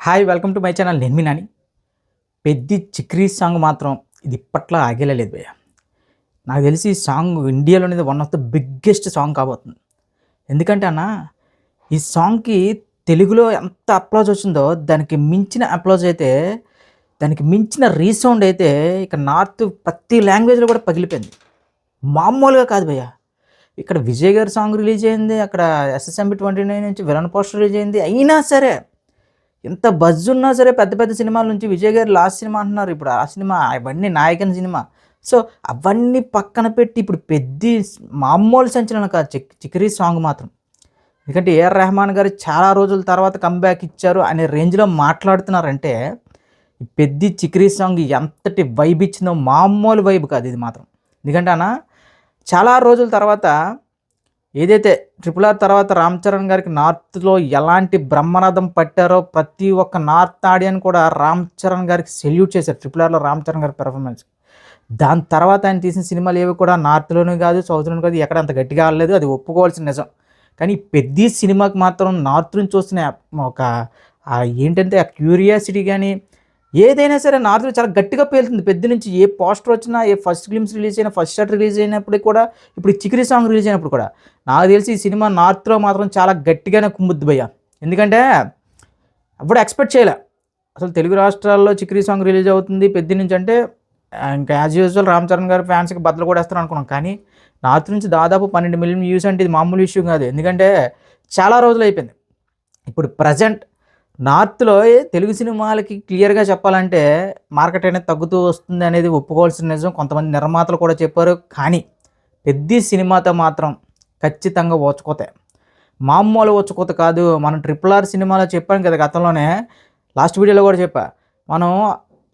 Hi welcome to my channel. నేను మీ నాని. పెద్ది చిక్రీ సాంగ్ మాత్రం ఇది ఇప్పట్లో ఆగేలేదు భయ్య. నాకు తెలిసి ఈ సాంగ్ ఇండియాలోనేది one of the biggest song కాబోతుంది. ఎందుకంటే అన్న ఈ సాంగ్కి తెలుగులో ఎంత అప్లాజ్ వచ్చిందో దానికి మించిన అప్లాజ్ అయితే, దానికి మించిన రీసౌండ్ అయితే ఇక నార్త్ ప్రతి లాంగ్వేజ్లో కూడా పగిలిపోయింది. మామూలుగా కాదు భయ్య. ఇక్కడ విజయ్ గారి సాంగ్ రిలీజ్ అయింది, అక్కడ SSMB 29 నుంచి విలన్ పోస్టర్ రిలీజ్ అయింది. అయినా సరే ఎంత బజ్ ఉన్నా సరే పెద్ద పెద్ద సినిమాల నుంచి విజయ్ గారి లాస్ట్ సినిమా అంటున్నారు. ఇప్పుడు ఆ సినిమా అవన్నీ నాయకన్ సినిమా. సో అవన్నీ పక్కన పెట్టి ఇప్పుడు పెద్ది మామూలు సంచలనం కాదు చిక్రీ సాంగ్ మాత్రం. ఎందుకంటే ఏఆర్ రెహమాన్ గారు చాలా రోజుల తర్వాత కంబ్యాక్ ఇచ్చారు అనే రేంజ్లో మాట్లాడుతున్నారంటే ఈ పెద్ది చిక్రీ సాంగ్ ఎంతటి వైబ్ ఇచ్చిందో మామూలు వైబ్ కాదు ఇది మాత్రం. ఎందుకంటే అన్న చాలా రోజుల తర్వాత ఏదైతే RRR తర్వాత రామ్ చరణ్ గారికి నార్త్లో ఎలాంటి బ్రహ్మరథం పట్టారో ప్రతి ఒక్క నార్త్ ఆడియన్ కూడా రామ్ చరణ్ గారికి సెల్యూట్ చేశారు. RRRలో రామ్ చరణ్ గారి పెర్ఫార్మెన్స్. దాని తర్వాత ఆయన తీసిన సినిమాలు ఏవి కూడా నార్త్లోనూ కాదు సౌత్లోనూ కాదు ఎక్కడ అంత గట్టిగా ఆడలేదు, అది ఒప్పుకోవాల్సిన నిజం. కానీ పెద్ద సినిమాకి మాత్రం నార్త్ నుంచి వస్తున్న ఒక ఏంటంటే ఆ క్యూరియాసిటీ కానీ ఏదైనా సరే నార్త్లో చాలా గట్టిగా పేలుతుంది. పెద్ద నుంచి ఏ పోస్టర్ వచ్చినా, ఏ ఫస్ట్ ఫిల్మ్స్ రిలీజ్ అయినా, ఫస్ట్ షాట్ రిలీజ్ అయినప్పుడు కూడా, ఇప్పుడు చిక్రీ సాంగ్ రిలీజ్ అయినప్పుడు కూడా నాకు తెలిసి ఈ సినిమా నార్త్లో మాత్రం చాలా గట్టిగానే కుమ్ముద్ది భయ్య. ఎందుకంటే అప్పుడు ఎక్స్పెక్ట్ చేయలే అసలు తెలుగు రాష్ట్రాల్లో చిక్రీ సాంగ్ రిలీజ్ అవుతుంది పెద్ద నుంచి అంటే ఇంకా యాజ్ యూజువల్ రామ్ చరణ్ గారి ఫ్యాన్స్కి బద్దలు కూడా వేస్తారు అనుకున్నాం. కానీ నార్త్ నుంచి దాదాపు 12 మిలియన్ వ్యూస్ అంటే ఇది మామూలు ఇష్యూ కాదు. ఎందుకంటే చాలా రోజులు అయిపోయింది. ఇప్పుడు ప్రజెంట్ నార్త్లో తెలుగు సినిమాలకి క్లియర్గా చెప్పాలంటే మార్కెట్ అనేది తగ్గుతూ వస్తుంది అనేది ఒప్పుకోవాల్సిన నిజం. కొంతమంది నిర్మాతలు కూడా చెప్పారు. కానీ పెద్ద సినిమాతో మాత్రం ఖచ్చితంగా ఓచుకోతాయి. మామూలు ఓచుకోత కాదు. మనం RRR సినిమాలో చెప్పాం కదా, గతంలోనే లాస్ట్ వీడియోలో కూడా చెప్పా. మనం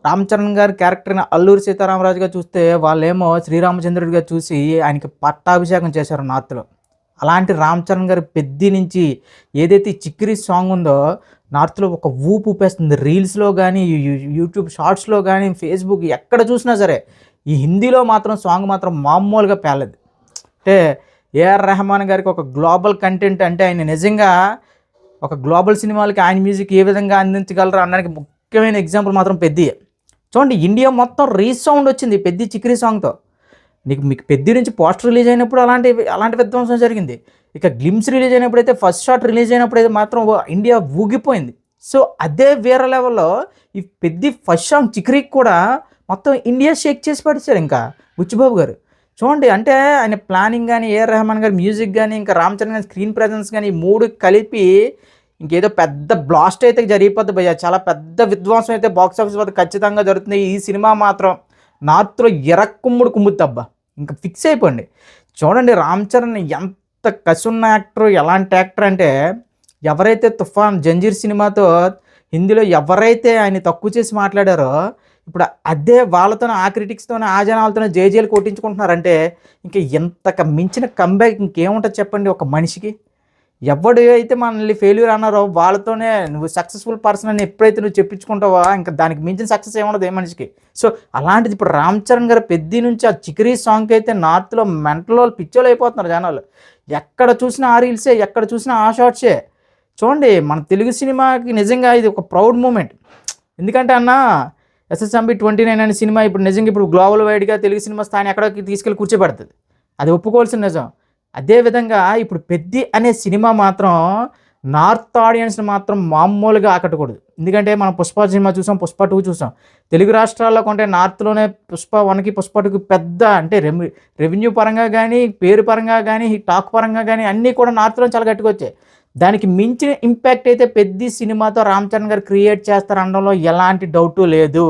రామ్ చరణ్ గారి క్యారెక్టర్ని అల్లూరి సీతారామరాజుగా చూస్తే వాళ్ళేమో శ్రీరామచంద్రుడిగా చూసి ఆయనకి పట్టాభిషేకం చేశారు నార్త్లో. అలాంటి రామ్ చరణ్ గారి పెద్ద నుంచి ఏదైతే చిక్రీ సాంగ్ ఉందో నార్త్లో ఒక ఊపు ఊపేస్తుంది. రీల్స్లో కానీ, యూట్యూబ్ షార్ట్స్లో కానీ, ఫేస్బుక్ ఎక్కడ చూసినా సరే ఈ హిందీలో మాత్రం సాంగ్ మాత్రం మామూలుగా పేలేదు. అంటే ఏఆర్ రెహమాన్ గారికి ఒక గ్లోబల్ కంటెంట్ అంటే ఆయన నిజంగా ఒక గ్లోబల్ సినిమాలకి ఆయన మ్యూజిక్ ఏ విధంగా అందించగలరు అనడానికి ముఖ్యమైన ఎగ్జాంపుల్ మాత్రం పెద్ద. చూడండి, ఇండియా మొత్తం రీసౌండ్ వచ్చింది పెద్ద చిక్రీ సాంగ్తో. మీకు పెద్ద నుంచి పోస్టర్ రిలీజ్ అయినప్పుడు అలాంటి విధ్వంసం జరిగింది. ఇక గ్లిమ్స్ రిలీజ్ అయినప్పుడు అయితే, ఫస్ట్ షాట్ రిలీజ్ అయినప్పుడు అయితే మాత్రం ఇండియా ఊగిపోయింది. సో అదే వేరే లెవెల్లో ఈ పెద్ద ఫస్ట్ సాంగ్ చిక్రీకి కూడా మొత్తం ఇండియా షేక్ చేసి పడిచారు. ఇంకా బుచ్చిబాబు గారు చూడండి, అంటే ఆయన ప్లానింగ్ కానీ, ఏఆర్ రెహమాన్ గారి మ్యూజిక్ కానీ, ఇంకా రామ్ చరణ్ గారి స్క్రీన్ ప్రెజెన్స్ కానీ, ఈ మూడు కలిపి ఇంకేదో పెద్ద బ్లాస్ట్ అయితే జరిగిపోద్ది భయ్య. చాలా పెద్ద విధ్వంసం అయితే బాక్స్ ఆఫీస్ వద్ద ఖచ్చితంగా జరుగుతుంది. ఈ సినిమా మాత్రం నార్త్లో కుమ్ముద్ది అబ్బా. ఇంకా ఫిక్స్ అయిపోండి. చూడండి, రామ్ చరణ్ ఎంత కసున్న యాక్టర్, ఎలాంటి యాక్టర్ అంటే ఎవరైతే తుఫాన్ జంజీర్ సినిమాతో హిందీలో ఎవరైతే ఆయన తక్కువ చేసి మాట్లాడారో ఇప్పుడు అదే వాళ్ళతోనే ఆ క్రిటిక్స్తోనే ఆ జనాలతోనే జేజేలు కొట్టించుకుంటున్నారంటే ఇంకా ఇంతకు మించిన కంబ్యాక్ ఇంకేముంటుంది చెప్పండి ఒక మనిషికి. ఎవడు అయితే మనల్ని ఫెయిల్యూర్ అన్నారో వాళ్ళతోనే నువ్వు సక్సెస్ఫుల్ పర్సన్ అని ఎప్పుడైతే నువ్వు చెప్పించుకుంటావో ఇంకా దానికి మించిన సక్సెస్ ఏముండదు ఏ మనిషికి. సో అలాంటిది ఇప్పుడు రామ్ చరణ్ గారు పెద్ద నుంచి ఆ చిక్రీ సాంగ్కి అయితే నార్త్లో మెంటల్ పిచ్చోలు అయిపోతున్నారు జనాలు. ఎక్కడ చూసినా ఆ రీల్సే, ఎక్కడ చూసినా ఆ షార్ట్సే. చూడండి, మన తెలుగు సినిమాకి నిజంగా ఇది ఒక ప్రౌడ్ మూమెంట్. ఎందుకంటే అన్న SSMB 29 అనే సినిమా ఇప్పుడు నిజంగా ఇప్పుడు గ్లోబల్ వైడ్గా తెలుగు సినిమా స్థాయిని ఎక్కడికి తీసుకెళ్ళి కూర్చోబెడుతుంది. అది ఒప్పుకోవాల్సిన నిజం. అదేవిధంగా ఇప్పుడు పెద్ద అనే సినిమా మాత్రం నార్త్ ఆడియన్స్ని మాత్రం మామూలుగా ఆకట్టకూడదు. ఎందుకంటే మనం పుష్ప సినిమా చూసాం, పుష్ప 2 చూసాం. తెలుగు రాష్ట్రాల్లో కొంటే నార్త్లోనే పుష్ప 1కి పుష్ప 2కి పెద్ద అంటే రెవెన్యూ పరంగా కానీ, పేరు పరంగా కానీ, టాక్ పరంగా కానీ అన్నీ కూడా నార్త్లో చాలా గట్టిగా వచ్చాయి. దానికి మించిన ఇంపాక్ట్ అయితే పెద్ద సినిమాతో రామ్ చరణ్ గారు క్రియేట్ చేస్తారనడంలో ఎలాంటి డౌటు లేదు.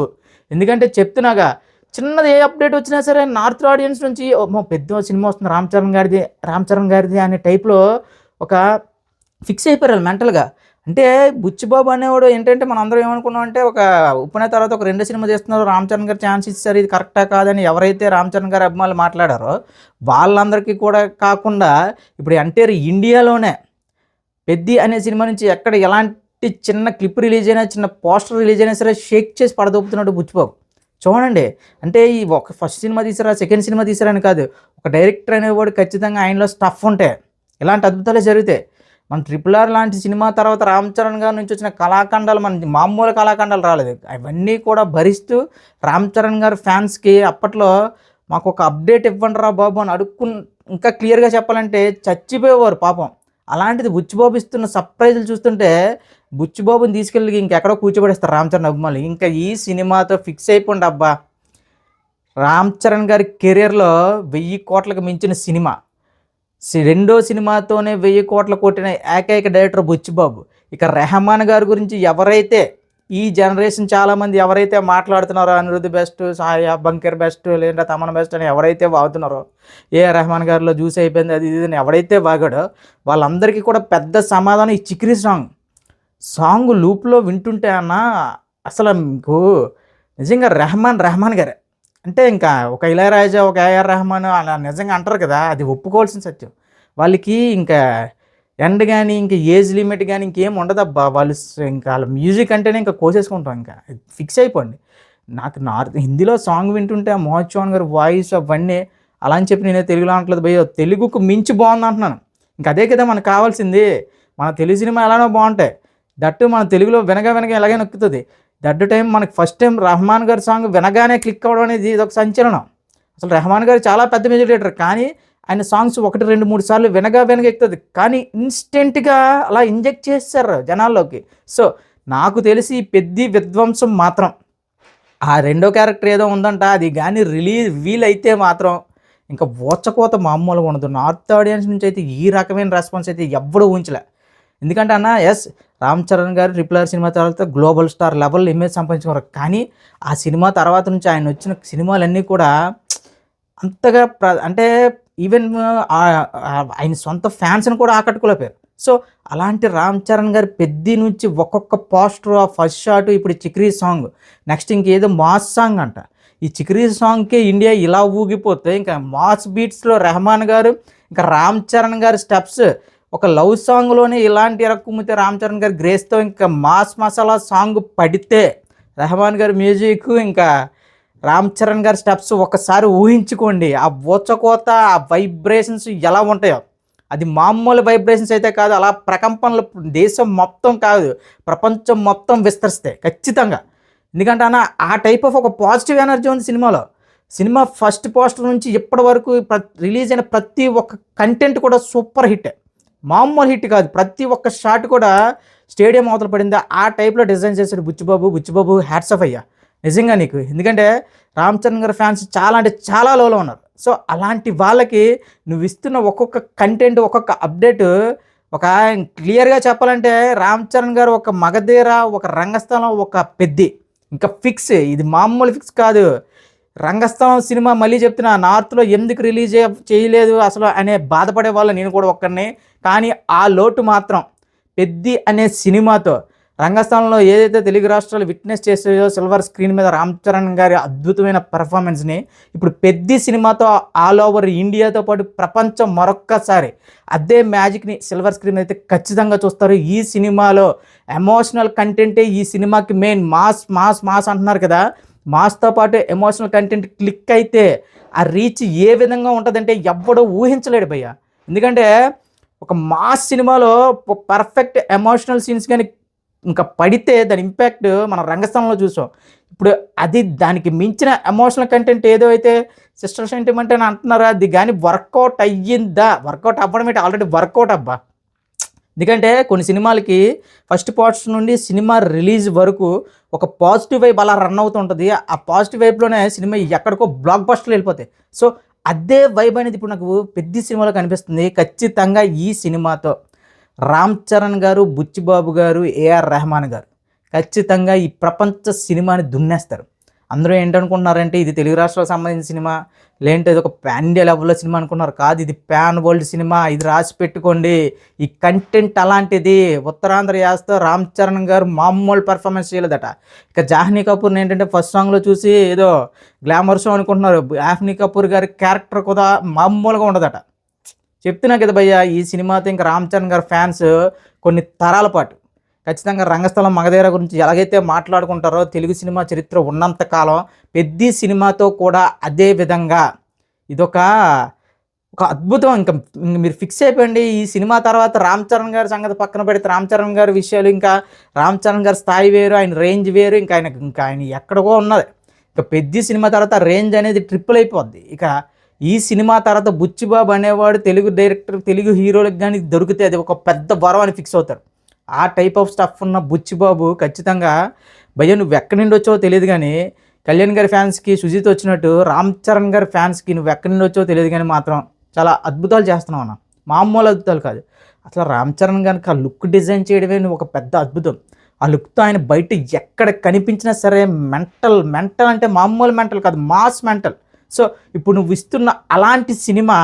ఎందుకంటే చెప్తున్నాగా, చిన్నది ఏ అప్డేట్ వచ్చినా సరే నార్త్ ఆడియన్స్ నుంచి పెద్ద సినిమా వస్తుంది రామ్ చరణ్ గారిది అనే టైప్లో ఒక ఫిక్స్ అయిపోయారు మెంటల్గా. అంటే బుచ్చిబాబు అనేవాడు ఏంటంటే మనం అందరం ఏమనుకున్నాం అంటే ఒక ఉప్పునే తర్వాత ఒక 2 సినిమా చేస్తున్నారు, రామ్ చరణ్ గారు ఛాన్స్ ఇచ్చారు, ఇది కరెక్టా కాదని ఎవరైతే రామ్ చరణ్ గారి అభిమానులు మాట్లాడారో వాళ్ళందరికీ కూడా కాకుండా ఇప్పుడు ఎంటైర్ ఇండియాలోనే పెద్ద అనే సినిమా నుంచి ఎక్కడ ఎలాంటి చిన్న క్లిప్ రిలీజ్ అయినా, చిన్న పోస్టర్ రిలీజ్ అయినా సరే షేక్ చేసి పడదొప్పుతున్నాడు బుచ్చిబాబు. చూడండి, అంటే ఈ ఒక ఫస్ట్ సినిమా తీసారా, సెకండ్ సినిమా తీసారని కాదు, ఒక డైరెక్టర్ అనేవాడు ఖచ్చితంగా ఆయనలో స్టఫ్ ఉంటే ఇలాంటి అద్భుతాలే జరుగుతాయి. మన ట్రిపుల్ ఆర్ లాంటి సినిమా తర్వాత రామ్ చరణ్ గారి నుంచి వచ్చిన కళాఖండాలు మన మామూలు కళాఖండాలు రాలేదు. అవన్నీ కూడా భరిస్తూ రామ్ చరణ్ గారి ఫ్యాన్స్కి అప్పట్లో మాకు ఒక అప్డేట్ ఇవ్వండి రా బాబు అని ఇంకా క్లియర్గా చెప్పాలంటే చచ్చిపోయేవారు పాపం. అలాంటిది బుచ్చిబాబు ఇస్తున్న సర్ప్రైజులు చూస్తుంటే బుచ్చిబాబుని తీసుకెళ్ళి ఇంకెక్కడో కూర్చోబెడేస్తారు రామ్ చరణ్ అభిమానులు. ఇంకా ఈ సినిమాతో ఫిక్స్ అయిపోండి అబ్బా. రామ్ చరణ్ గారి కెరీర్లో 1000 కోట్లకు మించిన సినిమా, రెండో సినిమాతోనే 1000 కోట్లు కొట్టిన ఏకైక డైరెక్టర్ బుచ్చిబాబు. ఇక రెహమాన్ గారి గురించి ఎవరైతే ఈ జనరేషన్ చాలామంది ఎవరైతే మాట్లాడుతున్నారో అనిరుద్ధ్ బెస్ట్, సాయ బంకర్ బెస్ట్, లేదా తమన్ బెస్ట్ అని ఎవరైతే వాగుతున్నారో, ఏ రెహమాన్ గారిలో జ్యూస్ అయిపోయింది అది ఇది అని ఎవరైతే వాగాడో వాళ్ళందరికీ కూడా పెద్ద సమాధానం ఈ చిక్రీ సాంగ్ లూప్లో వింటుంటే అన్న అసలు మీకు నిజంగా రెహమాన్ గారే అంటే ఇంకా ఒక ఇళయరాజా, ఒక ఏఆర్ రెహమాన్ అలా నిజంగా అంటారు కదా, అది ఒప్పుకోవాల్సిన సత్యం. వాళ్ళకి ఇంకా ఎండ్ కానీ ఇంకా ఏజ్ లిమిట్ కానీ ఇంకేం ఉండదబ్బా. వాళ్ళు ఇంకా వాళ్ళ మ్యూజిక్ అంటేనే ఇంకా కోసేసుకుంటాం, ఇంకా ఫిక్స్ అయిపోండి. నాకు హిందీలో సాంగ్ వింటుంటే ఆ మోహిత్ చౌహాన్ గారి వాయిస్ అవన్నీ అలా అని చెప్పి నేనే తెలుగులో అనట్లేదు భయ్య, తెలుగుకు మించి బాగుంది అంటున్నాను. ఇంకా అదే కదా మనకు కావాల్సింది. మన తెలుగు సినిమా ఎలానో బాగుంటాయి, దట్టు మన తెలుగులో వినగా ఎలాగే నొక్కుతుంది. దట్ టైం మనకి ఫస్ట్ టైం రెహమాన్ గారి సాంగ్ వినగానే క్లిక్ అవ్వడం అనేది ఇది ఒక సంచలనం. అసలు రెహమాన్ గారు చాలా పెద్ద మ్యూజిక్ డైరెక్టర్, కానీ ఆయన సాంగ్స్ 1, 2, 3 సార్లు వినగా ఎక్కుతుంది, కానీ ఇన్స్టెంట్గా అలా ఇంజెక్ట్ చేస్తారు జనాల్లోకి. సో నాకు తెలిసి పెద్ద విధ్వంసం మాత్రం ఆ రెండో క్యారెక్టర్ ఏదో ఉందంట, అది కానీ వీలైతే మాత్రం ఇంకా ఓచకోత మామూలుగా ఉండదు. నార్త్ ఆడియన్స్ నుంచి అయితే ఈ రకమైన రెస్పాన్స్ అయితే ఎవ్వడూ ఊహించలే. ఎందుకంటే అన్న ఎస్ రామ్ చరణ్ గారు ట్రిపుల్ ఆర్ సినిమా తర్వాత గ్లోబల్ స్టార్ లెవెల్ ఇమేజ్ సంపాదించుకున్నారు, కానీ ఆ సినిమా తర్వాత నుంచి ఆయన వచ్చిన సినిమాలన్నీ కూడా అంతగా అంటే ఈవెన్ ఆయన సొంత ఫ్యాన్స్ని కూడా ఆకట్టుకోలేకపోయారు. సో అలాంటి రామ్ చరణ్ గారి పెద్ద నుంచి ఒక్కొక్క పోస్టర్, ఆ ఫస్ట్ షాట్, ఇప్పుడు చిక్రీ సాంగ్, నెక్స్ట్ ఇంకేదో మాస్ సాంగ్ అంట. ఈ చిక్రీ సాంగ్కి ఇండియా ఇలా ఊగిపోతే ఇంకా మాస్ బీట్స్లో రెహమాన్ గారు, ఇంకా రామ్ చరణ్ గారి స్టెప్స్, ఒక లవ్ సాంగ్లోనే ఇలాంటి ఎరక్కుమ్మితే రామ్ చరణ్ గారి గ్రేస్తో ఇంకా మాస్ మసాలా సాంగ్ పడితే రెహమాన్ గారి మ్యూజిక్, ఇంకా రామ్ చరణ్ గారి స్టెప్స్ ఒకసారి ఊహించుకోండి. ఆ ఓచకోత, ఆ వైబ్రేషన్స్ ఎలా ఉంటాయో, అది మామూలు వైబ్రేషన్స్ అయితే కాదు, అలా ప్రకంపనలు దేశం మొత్తం కాదు ప్రపంచం మొత్తం విస్తరిస్తాయి ఖచ్చితంగా. ఎందుకంటే అన్న ఆ టైప్ ఆఫ్ ఒక పాజిటివ్ ఎనర్జీ ఉంది సినిమాలో. సినిమా ఫస్ట్ పోస్టర్ నుంచి ఇప్పటి వరకు రిలీజ్ అయిన ప్రతి ఒక్క కంటెంట్ కూడా సూపర్ హిట్, మామూలు హిట్ కాదు. ప్రతి ఒక్క షాట్ కూడా స్టేడియం అవతల పడింది, ఆ టైప్లో డిజైన్ చేశాడు బుచ్చిబాబు హ్యాట్స్ ఆఫ్ అయ్యా నిజంగా నీకు. ఎందుకంటే రామ్ చరణ్ గారి ఫ్యాన్స్ చాలా అంటే చాలా లోలో ఉన్నారు. సో అలాంటి వాళ్ళకి నువ్వు ఇస్తున్న ఒక్కొక్క కంటెంట్, ఒక్కొక్క అప్డేట్, ఒక క్లియర్గా చెప్పాలంటే రామ్ చరణ్ గారు ఒక మగధీర, ఒక రంగస్థలం, ఒక పెద్ది, ఇంకా ఫిక్స్. ఇది మామూలు ఫిక్స్ కాదు. రంగస్థలం సినిమా మళ్ళీ చెప్తున్నా, నార్త్లో ఎందుకు రిలీజ్ చేయలేదు అసలు అనే బాధపడే వాళ్ళు నేను కూడా ఒక్కరిని, కానీ ఆ లోటు మాత్రం పెద్ది అనే సినిమాతో రంగస్థలంలో ఏదైతే తెలుగు రాష్ట్రాలు విట్నెస్ చేసాయో సిల్వర్ స్క్రీన్ మీద రామ్ చరణ్ గారి అద్భుతమైన పెర్ఫార్మెన్స్ని, ఇప్పుడు పెద్ది సినిమాతో ఆల్ ఓవర్ ఇండియాతో పాటు ప్రపంచం మరొక్కసారి అదే మ్యాజిక్ని సిల్వర్ స్క్రీన్ అయితే ఖచ్చితంగా చూస్తారు. ఈ సినిమాలో ఎమోషనల్ కంటెంటే ఈ సినిమాకి మెయిన్. మాస్ అంటున్నారు కదా, మాస్తో పాటు ఎమోషనల్ కంటెంట్ క్లిక్ అయితే ఆ రీచ్ ఏ విధంగా ఉంటుందంటే ఎవ్వడో ఊహించలేడు భయ్య. ఎందుకంటే ఒక మాస్ సినిమాలో పర్ఫెక్ట్ ఎమోషనల్ సీన్స్ కానీ ఇంకా పడితే దాని ఇంపాక్ట్ మన రంగస్థలంలో చూసాం. ఇప్పుడు అది దానికి మించిన ఎమోషనల్ కంటెంట్ ఏదో అయితే సిస్టర్ సెంటిమెంట్ అని అంటున్నారా, అది కానీ వర్కౌట్ అయ్యిందా? వర్కౌట్ అవ్వడం ఏంటి, ఆల్రెడీ వర్కౌట్ అబ్బా. ఎందుకంటే కొన్ని సినిమాలకి ఫస్ట్ పోస్టర్ నుండి సినిమా రిలీజ్ వరకు ఒక పాజిటివ్ వైబ్ అలా రన్ అవుతుంటుంది. ఆ పాజిటివ్ వైబ్లోనే సినిమా ఎక్కడికో బ్లాక్ బస్టర్లు వెళ్ళిపోతాయి. సో అదే వైబ్ అనేది ఇప్పుడు నాకు పెద్ద సినిమాలో కనిపిస్తుంది. ఖచ్చితంగా ఈ సినిమాతో రామ్ చరణ్ గారు, బుచ్చిబాబు గారు, ఏఆర్ రెహమాన్ గారు ఖచ్చితంగా ఈ ప్రపంచ సినిమాని దున్నేస్తారు. అందరూ ఏంటనుకుంటున్నారంటే ఇది తెలుగు రాష్ట్రాలకు సంబంధించిన సినిమా, లేదంటే ఇది ఒక పాన్ ఇండియా లెవెల్లో సినిమా అనుకున్నారు. కాదు, ఇది పాన్ వరల్డ్ సినిమా. ఇది రాసి పెట్టుకోండి. ఈ కంటెంట్ అలాంటిది. ఉత్తరాంధ్ర యాసతో రామ్ చరణ్ గారు మామూలు పెర్ఫార్మెన్స్ చేయలేదట. ఇక జాహ్నీ కపూర్ని ఏంటంటే ఫస్ట్ సాంగ్లో చూసి ఏదో గ్లామర్ షో అనుకుంటున్నారు. జాహ్నీ కపూర్ గారి క్యారెక్టర్ కూడా మామూలుగా ఉండదట. చెప్తున్నా కదా భయ్య, ఈ సినిమాతో ఇంకా రామ్ చరణ్ గారి ఫ్యాన్స్ కొన్ని తరాల పాటు ఖచ్చితంగా రంగస్థలం, మగధీర గురించి ఎలాగైతే మాట్లాడుకుంటారో తెలుగు సినిమా చరిత్ర ఉన్నంతకాలం పెద్ద సినిమాతో కూడా అదే విధంగా ఇదొక ఒక అద్భుతం. ఇంక మీరు ఫిక్స్ అయిపోయండి. ఈ సినిమా తర్వాత రామ్ చరణ్ గారి సంగతి పక్కన పెడితే, రామ్ చరణ్ గారి విషయాలు ఇంకా రామ్ చరణ్ గారి స్థాయి వేరు, ఆయన రేంజ్ వేరు. ఆయన ఎక్కడికో ఉన్నది. ఇక 'పెద్ది' సినిమా తర్వాత రేంజ్ అనేది ట్రిపుల్ అయిపోద్ది. ఇక ఈ సినిమా తర్వాత బుచ్చిబాబు అనేవాడు తెలుగు డైరెక్టర్, తెలుగు హీరోలకు గానీ దొరికితే అది ఒక పెద్ద వరం అని ఫిక్స్ అవుతారు. ఆ టైప్ ఆఫ్ స్టఫ్ ఉన్న బుచ్చిబాబు ఖచ్చితంగా భయ్యా నువ్వు ఎక్కడి నుండి వచ్చావో తెలియదు కానీ, కళ్యాణ్ గారి ఫ్యాన్స్‌కి సుజీత్ వచ్చినట్టు రామ్ చరణ్ గారి ఫ్యాన్స్‌కి నువ్వు ఎక్కడి నుండి వచ్చావో తెలియదు కానీ మాత్రం చాలా అద్భుతాలు చేస్తున్నావు అన్న. మామూలు అద్భుతాలు కాదు. అసలు రామ్ చరణ్ గారికి ఆ లుక్ డిజైన్ చేయడమే నువ్వు ఒక పెద్ద అద్భుతం. ఆ లుక్‌తో ఆయన బయట ఎక్కడ కనిపించినా సరే మెంటల్ అంటే మామూలు మెంటల్ కాదు, మాస్ మెంటల్. సో ఇప్పుడు నువ్వు ఇస్తున్న అలాంటి సినిమా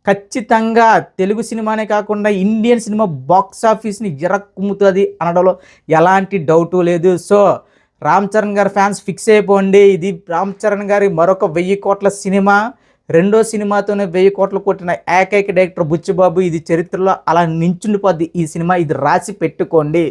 ఖచ్చితంగా తెలుగు సినిమానే కాకుండా ఇండియన్ సినిమా బాక్స్ ఆఫీస్‌ని ఇరక్కుముతుంది అనడంలో ఎలాంటి డౌటు లేదు. సో రామ్ చరణ్ గారి ఫ్యాన్స్ ఫిక్స్ అయిపోండి. ఇది రామ్ చరణ్ గారి మరొక 1000 కోట్ల సినిమా. రెండో సినిమాతోనే 1000 కోట్లు కొట్టిన ఏకైక డైరెక్టర్ బుచ్చిబాబు. ఇది చరిత్రలో అలా నించుండిపోద్ది ఈ సినిమా. ఇది రాసి పెట్టుకోండి.